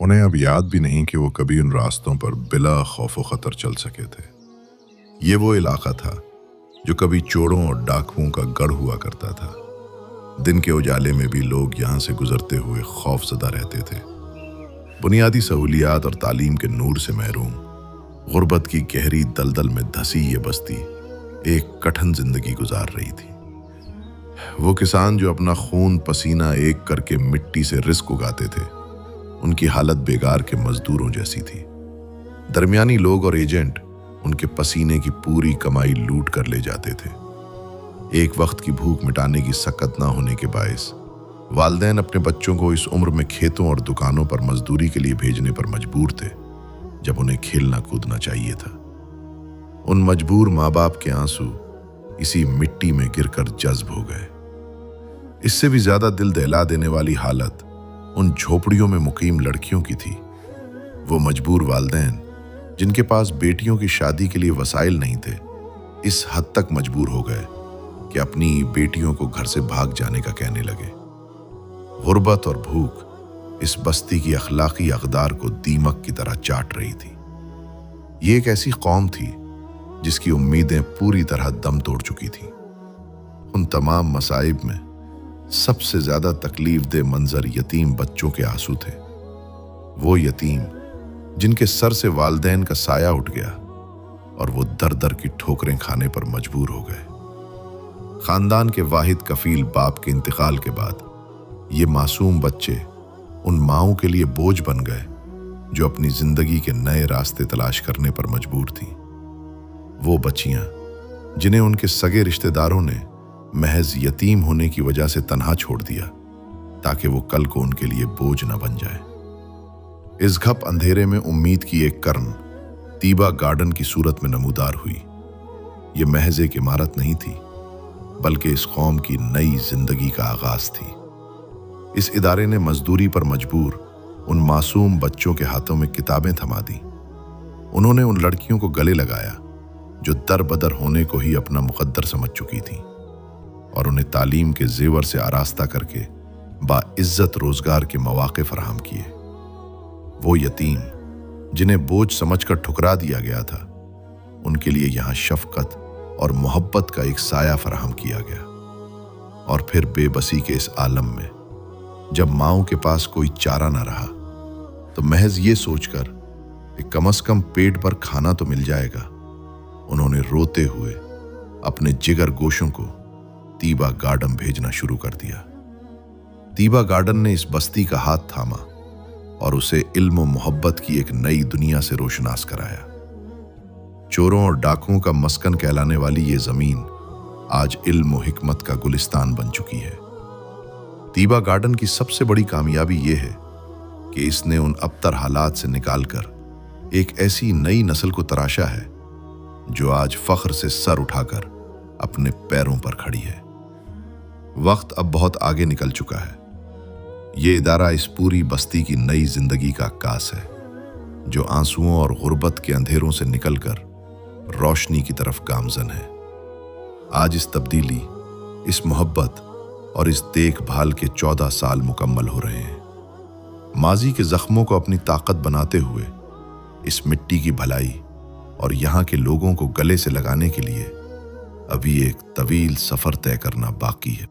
उन्हें अब याद भी नहीं कि वो कभी उन रास्तों पर बिला खौफ व खतर चल सके थे। ये वो इलाका था जो कभी चोरों और डाकुओं का गढ़ हुआ करता था। दिन के उजाले में भी लोग यहाँ से गुजरते हुए खौफजदा रहते थे। बुनियादी सहूलियात और तालीम के नूर से महरूम, गुर्बत की गहरी दलदल में धसी ये बस्ती एक कठिन जिंदगी गुजार रही थी। वो किसान जो अपना खून पसीना एक करके मिट्टी से रिस्क उगाते थे, उनकी हालत बेगार के मजदूरों जैसी थी। दरमियानी लोग और एजेंट उनके पसीने की पूरी कमाई लूट कर ले जाते थे। एक वक्त की भूख मिटाने की सकत ना होने के बायस वालिदैन अपने बच्चों को इस उम्र में खेतों और दुकानों पर मजदूरी के लिए भेजने पर मजबूर थे, जब उन्हें खेलना कूदना चाहिए था। उन मजबूर माँ बाप के आंसू इसी मिट्टी में गिरकर जज्ब हो गए। इससे भी ज्यादा दिल दहला देने वाली हालत उन झोपड़ियों में मुकीम लड़कियों की थी। वो मजबूर वालिदैन जिनके पास बेटियों की शादी के लिए वसाइल नहीं थे, इस हद तक मजबूर हो गए कि अपनी बेटियों को घर से भाग जाने का कहने लगे। गुर्बत और भूख इस बस्ती की अखलाकी अक़दार को दीमक की तरह चाट रही थी। ये एक ऐसी कौम थी जिसकी उम्मीदें पूरी तरह दम तोड़ चुकी थीं। उन तमाम मसाइब में सबसे ज्यादा तकलीफ दे मंजर यतीम बच्चों के आंसू थे। वो यतीम जिनके सर से वालिदैन का साया उठ गया और वो दर दर की ठोकरें खाने पर मजबूर हो गए। खानदान के वाहिद कफील बाप के इंतकाल के बाद ये मासूम बच्चे उन माओं के लिए बोझ बन गए जो अपनी जिंदगी के नए रास्ते तलाश करने पर मजबूर थीं। वो बच्चियां जिन्हें उनके सगे रिश्तेदारों ने महज यतीम होने की वजह से तन्हा छोड़ दिया ताकि वो कल को उनके लिए बोझ न बन जाए। इस घप अंधेरे में उम्मीद की एक कर्न तीबा गार्डन की सूरत में नमूदार हुई। ये महज एक इमारत नहीं थी, बल्कि इस कौम की नई जिंदगी का आगाज थी। इस इदारे ने मजदूरी पर मजबूर उन मासूम बच्चों के हाथों में किताबें थमा दी। उन्होंने उन लड़कियों को गले लगाया जो दर बदर होने को ही अपना मुकद्दर समझ चुकी थीं, और उन्हें तालीम के जेवर से आरास्ता करके बाइज्जत रोजगार के मौके फराहम किए। वो यतीम जिन्हें बोझ समझकर ठुकरा दिया गया था, उनके लिए यहाँ शफकत और मोहब्बत का एक साया फराहम किया गया। और फिर बेबसी के इस आलम में जब माओं के पास कोई चारा ना रहा, तो महज ये सोचकर कि कम से कम पेट भर खाना तो मिल जाएगा, उन्होंने रोते हुए अपने जिगर गोशों को तीबा गार्डन भेजना शुरू कर दिया। तीबा गार्डन ने इस बस्ती का हाथ थामा और उसे इल्म और मोहब्बत की एक नई दुनिया से रोशनास कराया। चोरों और डाकुओं का मस्कन कहलाने वाली ये जमीन आज इल्म और हिकमत का गुलिस्तान बन चुकी है। तीबा गार्डन की सबसे बड़ी कामयाबी ये है कि इसने उन अबतर हालात से निकालकर एक ऐसी नई नस्ल को तराशा है जो आज फख्र से सर उठाकर अपने पैरों पर खड़ी है। वक्त अब बहुत आगे निकल चुका है। ये इदारा इस पूरी बस्ती की नई जिंदगी का अक्कास है, जो आंसुओं और गुर्बत के अंधेरों से निकलकर रोशनी की तरफ गामजन है। आज इस तब्दीली, इस मोहब्बत और इस देखभाल के 14 साल मुकम्मल हो रहे हैं। माजी के जख्मों को अपनी ताकत बनाते हुए इस मिट्टी की भलाई और यहाँ के लोगों को गले से लगाने के लिए अभी एक तवील सफर तय करना बाकी है।